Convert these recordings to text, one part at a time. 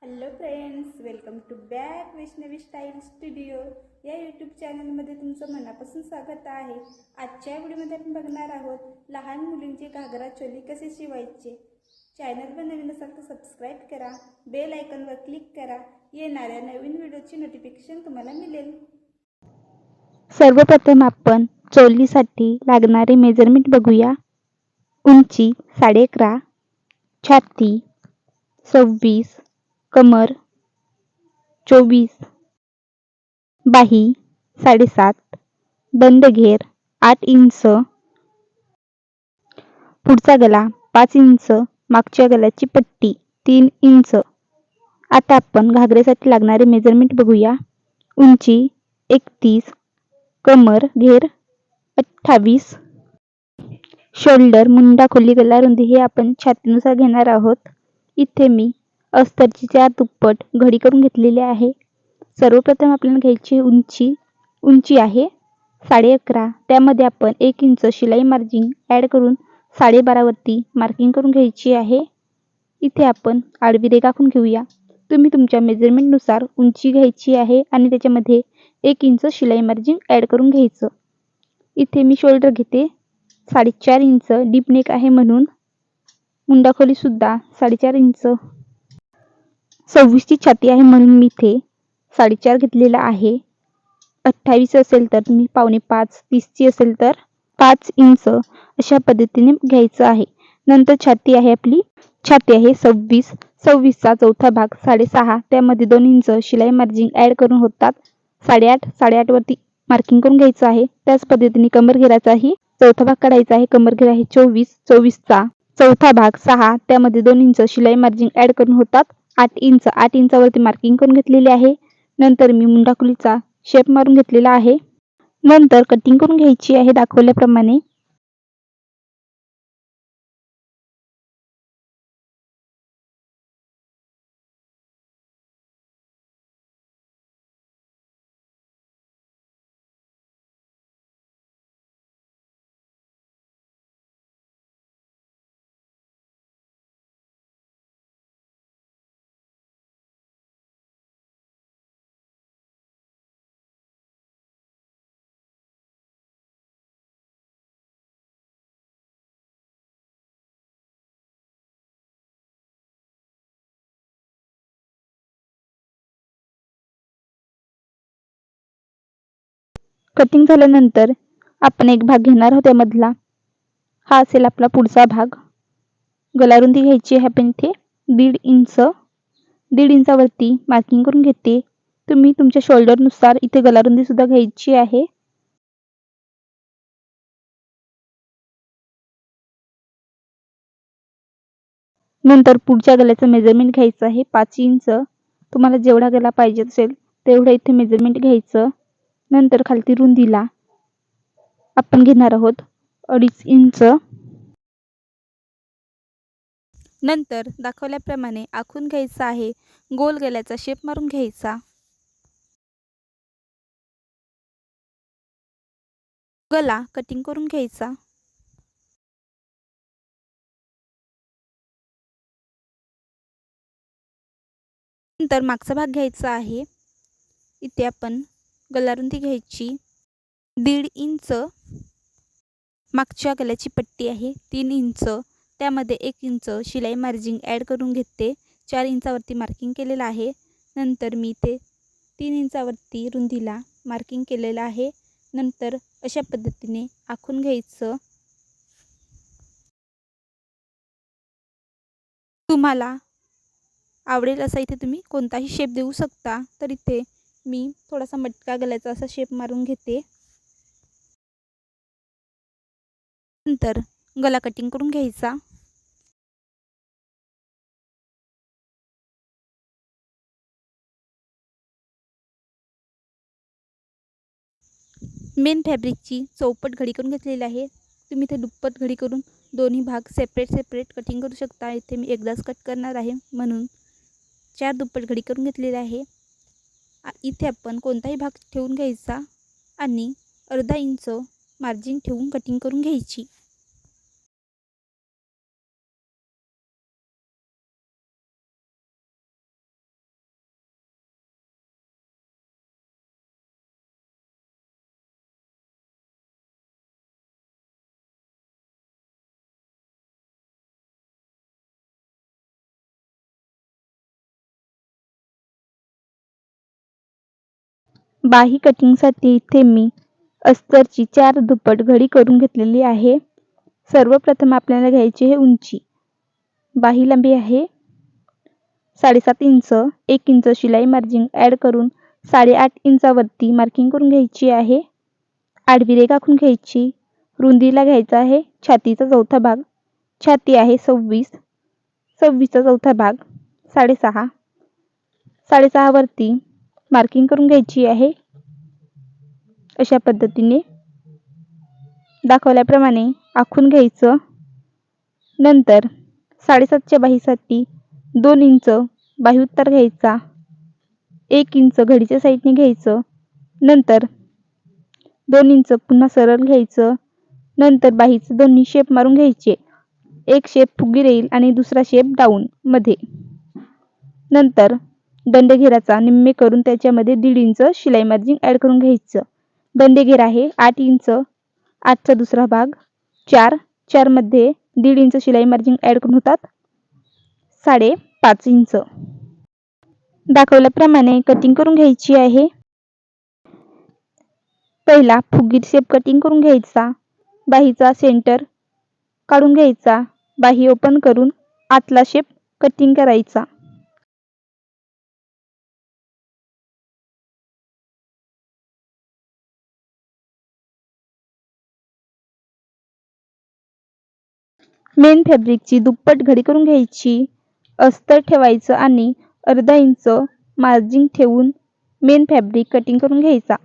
Hello friends, welcome to back Vaishnavi style studio या YouTube चॅनलमध्ये तुमचं मनापासून स्वागत आहे। आजच्या व्हिडिओमध्ये आपण बघणार आहोत लहान मुलींचे घागरा चोली कसे शिवायचे। चॅनलवर नवीन असाल तर सबस्क्राईब करा, बेल आयकॉनवर क्लिक करा, येणाऱ्या नवीन व्हिडिओची नोटिफिकेशन तुम्हाला मिळेल। सर्वप्रथम आपण चोलीसाठी लागणारे मेजरमेंट बघूया। उंची 11.5, छाती 26, कमर 24, बाही 7.5, बंद घेर 8 इंच, पुढचा गला 5 इंच, मागच्या गल्याची पट्टी 3 इंच। आता आपण घागरेसाठी लागणारे मेजरमेंट बघूया। उंची 31, कमर घेर 28, शोल्डर मुंडा खोली गला रुंदी हे आपण छातीनुसार घेणार आहोत। इथे मी अस्तरची 4 दुप्पट घडी करून घेतलेली आहे। सर्वप्रथम आपल्याला घ्यायची उंची आहे 11.5, त्यामध्ये आपण 1 इंच शिलाई मार्जिन ऍड करून 12.5 वरती मार्किंग करून घ्यायची आहे। इथे आपण आडवी रेघ आखून घेऊया। तुम्ही तुमच्या मेजरमेंट नुसार उंची घ्यायची आहे आणि त्याच्यामध्ये 1 इंच शिलाई मार्जिन ऍड करून घ्यायचं। इथे मी शोल्डर घेते 4.5 इंच, डीप नेक आहे म्हणून मुंडा खोली सुद्धा 4.5 इंच। 26 ची छाती आहे म्हणून मी इथे 4.5 घेतलेला आहे। 28 असेल तर तुम्ही 4.5, 30 ची असेल तर 5 इंच अशा पद्धतीने घ्यायचं आहे। नंतर छाती आहे 26, 26 चा चौथा भाग 6.5, त्यामध्ये 2 इंच शिलाई मार्जिन ऍड करून होतात 8.5 वरती मार्किंग करून घ्यायचं आहे। त्याच पद्धतीने कमर घेराचाही चौथा भाग काढायचा आहे। कमर घेर आहे 24 चा चौथा भाग 6, त्यामध्ये 2 इंच शिलाई मार्जिन ऍड करून होतात 8 इंचावरती मार्किंग करून घेतलेली आहे। नंतर मी मुंडा खोलीचा शेप मारून घेतलेला आहे। नंतर कटिंग करून घ्यायची आहे दाखवल्याप्रमाणे। कटिंग झाल्यानंतर आपण एक भाग घेणार आहोत त्यामधला। हा असेल आपला पुढचा भाग। गला रुंदी घ्यायची आहे आपण इथे 1.5 इंचावरती मार्किंग करून घेते। तुम्ही तुमच्या शोल्डर नुसार इथे गला रुंदी सुद्धा घ्यायची आहे। नंतर पुढच्या गल्याचं मेजरमेंट घ्यायचं आहे 5 इंच। तुम्हाला जेवढा गला पाहिजे असेल तेवढा इथे मेजरमेंट घ्यायचं। नंतर खालती रुंदीला आपण घेणार आहोत 2.5 इंच। नंतर दाखवल्याप्रमाणे आखून घ्यायचा आहे। गोल गल्याचा शेप मारून घ्यायचा। गला कटिंग करून घ्यायचा। नंतर मागचा भाग घ्यायचा आहे। इथे आपण गला रुंदी घ्यायची 1.5 इंच, मागच्या गल्याची पट्टी आहे 3 इंच, त्यामध्ये 1 इंच शिलाई मार्जिन ऍड करून घेते। 4 इंचावरती मार्किंग केलेलं आहे। नंतर मी इथे 3 इंचावरती रुंदीला मार्किंग केलेलं आहे। नंतर अशा पद्धतीने आखून घ्यायचं। तुम्हाला आवडेल असा इथे तुम्ही कोणताही शेप देऊ शकता। तर इथे मी थोडासा मटका गल्याचा असा शेप मारून घेते। नंतर गला कटिंग करून घ्यायचा। मेन फॅब्रिकची चौपट घडी करून घेतलेली आहे। तुम्ही इथे दुप्पट घडी करून दोन्ही भाग सेपरेट कटिंग करू शकता। इथे मी एकदाच कट करणार आहे म्हणून 4 दुप्पट घडी करून घेतलेली आहे। इथे आपण कोणताही भाग ठेवून घ्यायचा आणि अर्धा इंच मार्जिन ठेवून कटिंग करून घ्यायची। बाही कटिंगसाठी इथे मी अस्तरची 4 दुप्पट घडी करून घेतलेली आहे. सर्वप्रथम आपल्याला घ्यायची आहे उंची. बाही लांबी आहे 7.5 इंच. 1 इंच शिलाई मार्जिन ॲड करून 8.5 इंचावरती मार्किंग करून घ्यायची आहे. आडवी रेघ आखून घ्यायची. रुंदीला घ्यायचा आहे छातीचा चौथा भाग. छाती आहे 26. 26चा चौथा भाग 6.5. 6.5 वरती मार्किंग करून घ्यायची आहे. अशा पद्धतीने दाखवल्याप्रमाणे आखून घ्यायचं. नंतर 7.5च्या बाहीसाठी 2 इंच बाही उत्तर घ्यायचा. 1 इंच घडीच्या साईडने घ्यायचं. नंतर 2 इंच पुन्हा सरळ घ्यायचं. नंतर बाहीचे दोन्ही शेप मारून घ्यायचे. एक शेप फुगी राहील आणि दुसरा शेप डाऊन मध्ये. नंतर दंडघेराचा निम्मे करून त्याच्यामध्ये 1.5 इंच शिलाई मार्जिन ॲड करून घ्यायचं. दंडघेर आहे 8 इंच. 8चा दुसरा भाग 4. 4 मध्ये 1.5 इंच शिलाई मार्जिन ॲड करून होतात 5.5 इंच. दाखवल्याप्रमाणे कटिंग करून घ्यायची आहे. पहिला फुगी शेप कटिंग करून घ्यायचा. बाहीचा सेंटर काढून घ्यायचा. बाही ओपन करून आतला शेप कटिंग करायचा. मेन फॅब्रिकची दुप्पट घडी करून घ्यायची. अस्तर ठेवायचं आणि अर्धा इंच मार्जिन ठेवून मेन फॅब्रिक कटिंग करून घ्यायचा.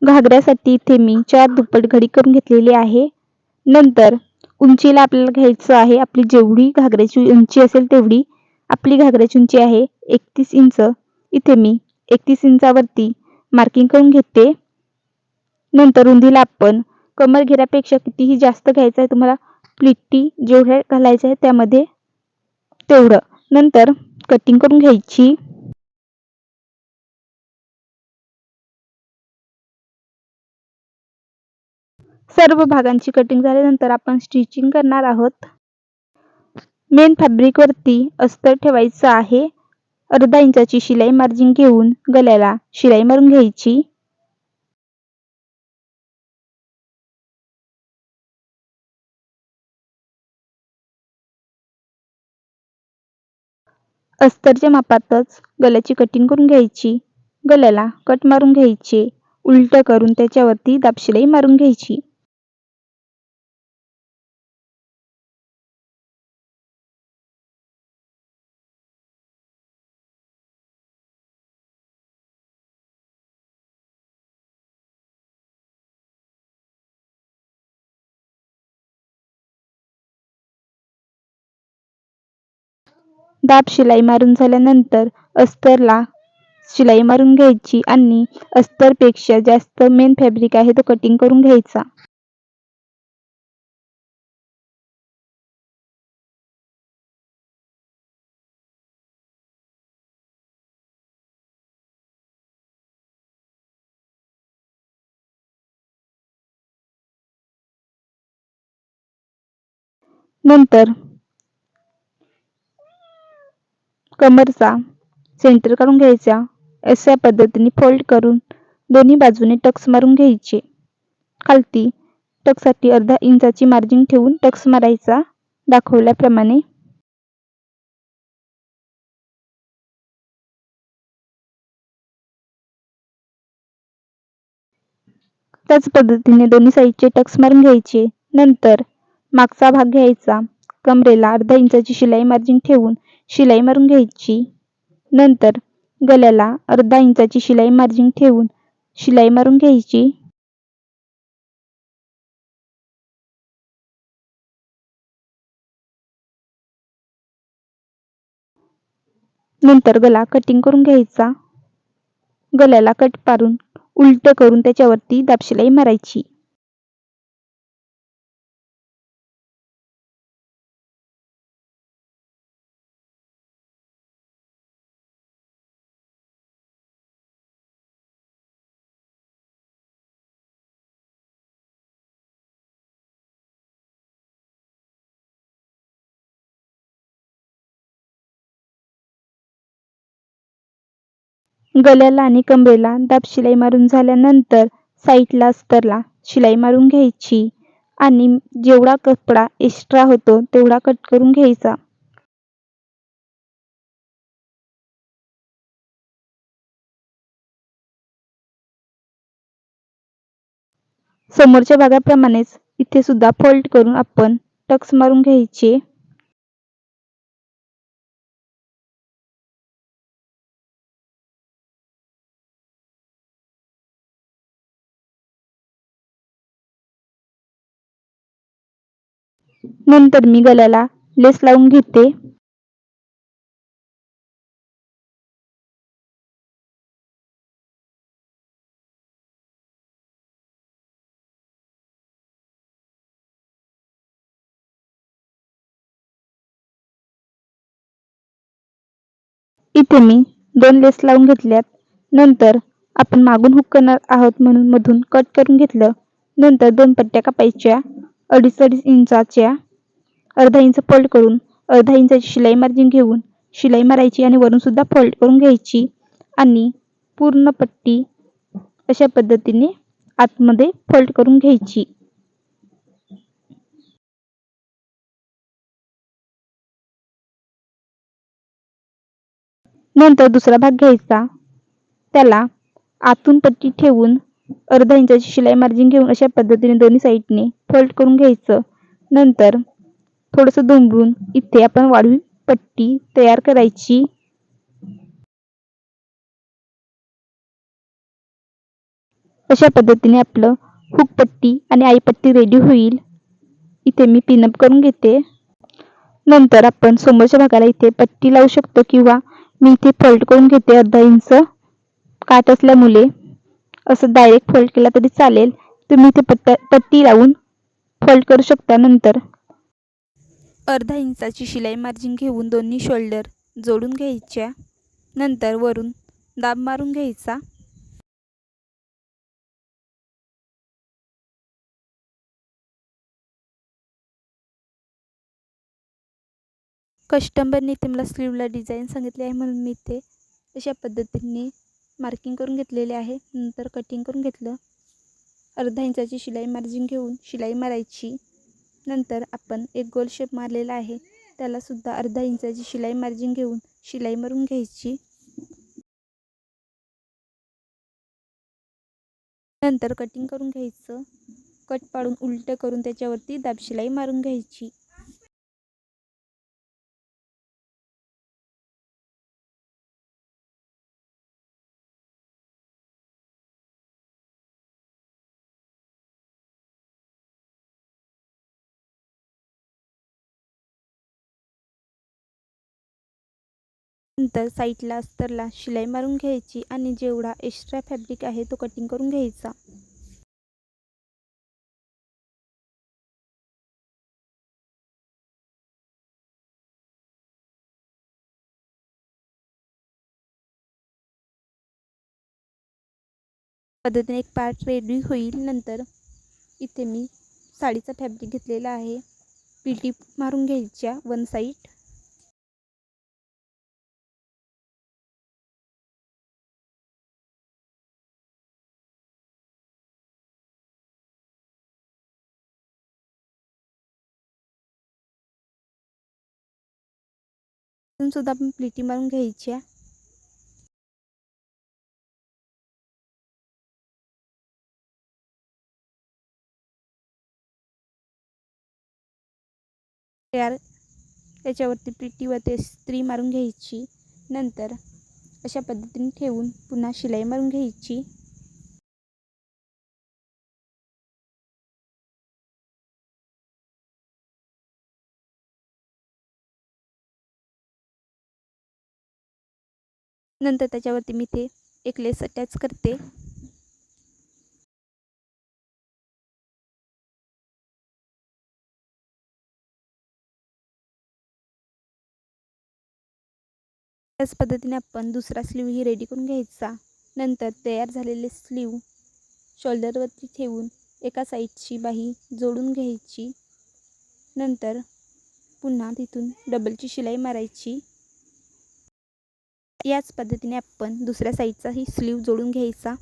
घागऱ्यासाठी इथे मी 4 दुप्पट घडी करून घेतलेली आहे. नंतर उंचीला आपल्याला घ्यायचं आहे आपली जेवढी घागऱ्याची उंची असेल तेवढी. आपली घागऱ्याची उंची आहे 31 इंच. इथे मी 31 इंचावरती मार्किंग करून घेते. नंतर रुंदीला आपण कमर घेरापेक्षा कितीही जास्त घ्यायचं आहे तुम्हाला. प्लिट्टी जेवढ्या घालायचं आहे त्यामध्ये तेवढं. नंतर कटिंग करून घ्यायची. सर्व भागांची कटिंग झाल्यानंतर आपण स्टिचिंग करणार आहोत. मेन फॅब्रिक वरती अस्तर ठेवायचं आहे. अर्धा इंचाची शिलाई मार्जिन घेऊन गळ्याला शिलाई मारून घ्यायची. अस्तरच्या मापातच गळ्याची कटिंग करून घ्यायची. गळ्याला कट मारून घ्यायचे. उलट करून त्याच्यावरती दाबशिलाई मारून घ्यायची. दाब शिलाई मारून झाल्यानंतर अस्तरला शिलाई मारून घ्यायची आणि अस्तरपेक्षा जास्त मेन फॅब्रिक आहे तो कटिंग करून घ्यायचा. नंतर कमरचा सेंटर काढून घ्यायचा. अशा पद्धतीने फोल्ड करून दोन्ही बाजूने टक्स मारून घ्यायचे. खालती टक्ससाठी अर्धा इंचाची मार्जिन ठेवून टक्स मारायचा दाखवल्याप्रमाणे. त्याच पद्धतीने दोन्ही साईडचे टक्स मारून घ्यायचे. नंतर मागचा भाग घ्यायचा. कमरेला अर्धा इंचाची शिलाई मार्जिन ठेवून शिलाई मारून घ्यायची. नंतर गळ्याला अर्धा इंचाची शिलाई मार्जिन ठेवून शिलाई मारून घ्यायची. नंतर गळा कटिंग करून घ्यायचा. गळ्याला कट पाडून उलट करून त्याच्यावरती दाबशिलाई मारायची. गल्याला आणि कमरेला दाब शिलाई मारून झाल्यानंतर साईडला अस्तरला शिलाई मारून घ्यायची आणि जेवढा कपडा एक्स्ट्रा होतो तेवढा कट करून घ्यायचा. समोरच्या भागाप्रमाणेच इथे सुद्धा फोल्ड करून आपण टक्स मारून घ्यायचे. नंतर मी गल्याला लेस लावून घेते. इथे मी 2 लेस लावून घेतल्यात. नंतर आपण मागून हुक करणार आहोत म्हणून मधून कट करून घेतलं. नंतर 2 पट्ट्या कापायच्या 2.5 इंचाच्या. अर्धा इंच फोल्ड करून अर्धा इंचाची शिलाई मार्जिन घेऊन शिलाई मारायची आणि वरून सुद्धा फोल्ड करून घ्यायची आणि पूर्ण पट्टी अशा पद्धतीने आतमध्ये फोल्ड करून घ्यायची. नंतर दुसरा भाग घ्यायचा. त्याला आतून पट्टी ठेवून अर्धा इंचाची शिलाई मार्जिन घेऊन अशा पद्धतीने दोन्ही साईडने फोल्ड करून घ्यायचं. नंतर थोडंसं दुमडून इथे आपण वाढवी पट्टी तयार करायची. अशा पद्धतीने आपलं हुक पट्टी आणि आई पट्टी रेडी होईल. इथे मी पिनअप करून घेते. नंतर आपण समोरच्या भागाला इथे पट्टी लावू शकतो किंवा मी इथे फोल्ड करून घेते अर्धा इंच. काट असल्यामुळे असं डायरेक्ट फोल्ड केला तरी चालेल. तुम्ही इथे पट्टी लावून फोल्ड करू शकता. नंतर अर्धा इंचाची शिलाई मार्जिन घेऊन दोन्ही शोल्डर जोडून घ्यायच्या. नंतर वरून दाब मारून घ्यायचा. कस्टमरने इथे मला स्लीवला डिझाईन सांगितली आहे म्हणून मी इथे अशा पद्धतीने मार्किंग करून घेतलेले आहे. नंतर कटिंग करून घेतलं. अर्धा इंचाची शिलाई मार्जिन घेऊन शिलाई मारायची. नंतर आपण एक गोल शेप मारलेला आहे त्याला सुद्धा अर्धा इंचाची शिलाई मार्जिन घेऊन शिलाई मारून घ्यायची. नंतर कटिंग करून घ्यायचं. कट पाडून उलटं करून त्याच्यावरती दाब शिलाई मारून घ्यायची. नंतर साईडला अस्तरला शिलाई मारून घ्यायची आणि जेवढा एक्स्ट्रा फॅब्रिक आहे तो कटिंग करून घ्यायचा. पद्धतीने एक पार्ट रेडी होईल. नंतर इथे मी साडीचा फॅब्रिक घेतलेला आहे. पिटी मारून घ्यायच्या वन साईड. सुद्धा आपण प्लिटी मारून घ्यायच्या. त्याच्यावरती प्लिटी व ते स्त्री मारून घ्यायची. नंतर अशा पद्धतीने ठेवून पुन्हा शिलाई मारून घ्यायची. नंतर त्याच्यावरती मी ते एक लेस अटॅच करते. त्याच पद्धतीने आपण दुसरा स्लीव ही रेडी करून घ्यायचा. नंतर तयार झालेले स्लीव शोल्डरवरती ठेवून एका साईडची बाही जोडून घ्यायची. नंतर पुन्हा तिथून डबलची शिलाई मारायची. याच पद्धतीने आपण दुसऱ्या साईडचाही स्लीव जोडून घ्यायचा.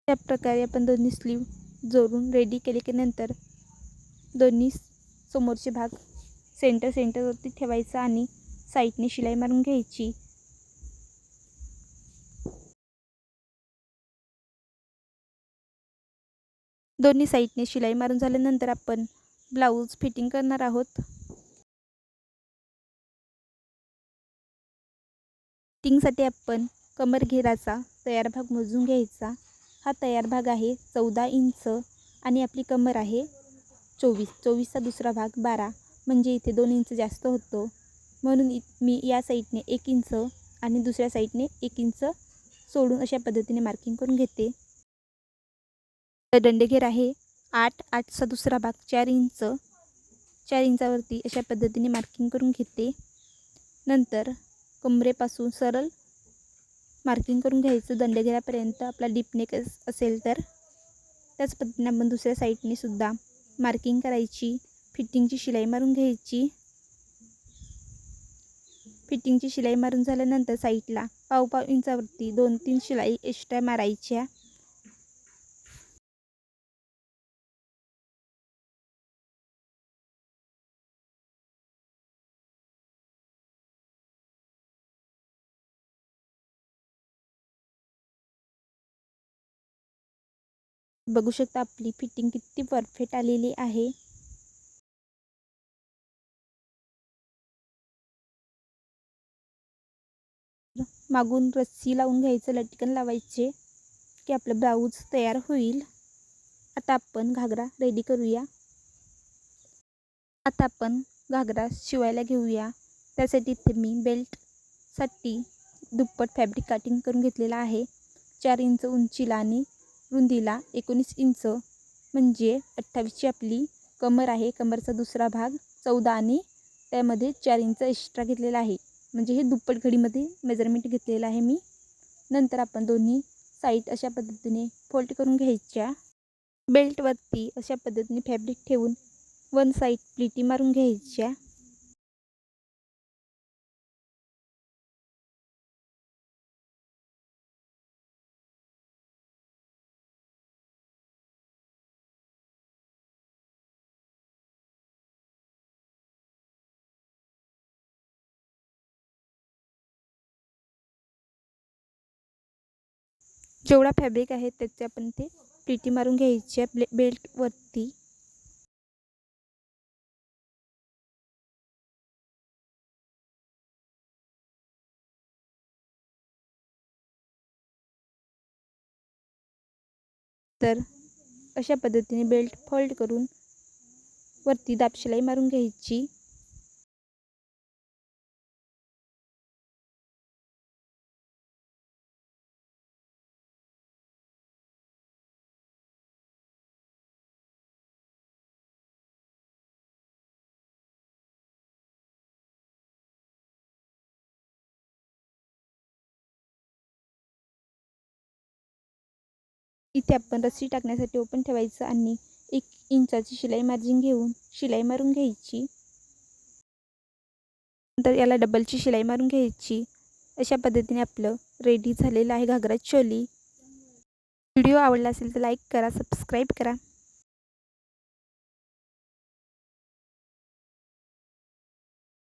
त्या प्रकारे आपण दोन्ही स्लीव जोडून रेडी केले की नंतर दोन्ही समोरचे भाग सेंटरवरती ठेवायचा आणि साईडने शिलाई मारून घ्यायची. दोन्ही साईडने शिलाई मारून झाल्यानंतर आपण ब्लाऊज फिटिंग करणार आहोत. फिटिंगसाठी आपण कमर घेराचा तयार भाग मोजून घ्यायचा. हा तयार भाग आहे 14 इंच आणि आपली कमर आहे 24चा दुसरा भाग 12, म्हणजे इथे 2 इंच जास्त होतो. म्हणून मी या साईडने 1 इंच आणि दुसऱ्या साईडने 1 इंच सोडून अशा पद्धतीने मार्किंग करून घेते. दंडघेर आहे 8चा दुसरा भाग 4 इंचावरती अशा पद्धतीने मार्किंग करून घेते. नंतर कमरेपासून सरळ मार्किंग करून घ्यायचं दंडघेरापर्यंत. आपला डीप नेक असेल तर त्याच पद्धतीने आपण दुसऱ्या साईडने सुद्धा मार्किंग करायची. फिटिंगची शिलाई मारून घ्यायची. फिटिंगची शिलाई मारून झाल्यानंतर साईडला पाव इंचावरती 2-3 शिलाई एक्स्ट्रा मारायच्या. बघू शकता आपली फिटिंग किती परफेक्ट आलेली आहे. मागून रस्सी लावून घ्यायचं, लटकन लावायचे की आपलं ब्लाऊज तयार होईल. आता आपण घागरा रेडी करूया. आता आपण घागरा शिवायला घेऊया. त्यासाठी इथे मी बेल्टसाठी दुप्पट फॅब्रिक कटिंग करून घेतलेला आहे. 4 इंच उंचीला आणि रुंदीला 19 इंच, म्हणजे 28ची आपली कमर आहे. कमरचा दुसरा भाग 14 आणि त्यामध्ये 4 इंच एक्स्ट्रा घेतलेला आहे, म्हणजे हे दुप्पट घडीमध्ये मेजरमेंट घेतलेलं आहे मी. नंतर आपण दोन्ही साईड अशा पद्धतीने फोल्ड करून घ्यायच्या. बेल्टवरती अशा पद्धतीने फॅब्रिक ठेवून वन साईड प्लिटी मारून घ्यायच्या. जेवढा फॅब्रिक आहे त्याचे आपण ते प्लिटी मारून घ्यायच्या बेल्टवरती. तर अशा पद्धतीने बेल्ट फोल्ड करून वरती दाब शिलाई मारून घ्यायची. इथे आपण रस्सी टाकण्यासाठी ओपन ठेवायचं आणि 1 इंचाची शिलाई मार्जिन घेऊन शिलाई मारून घ्यायची. नंतर याला डबलची शिलाई मारून घ्यायची. अशा पद्धतीने आपलं रेडी झालेलं आहे घागरा चोली. व्हिडिओ आवडला असेल तर लाईक करा, सबस्क्राईब करा.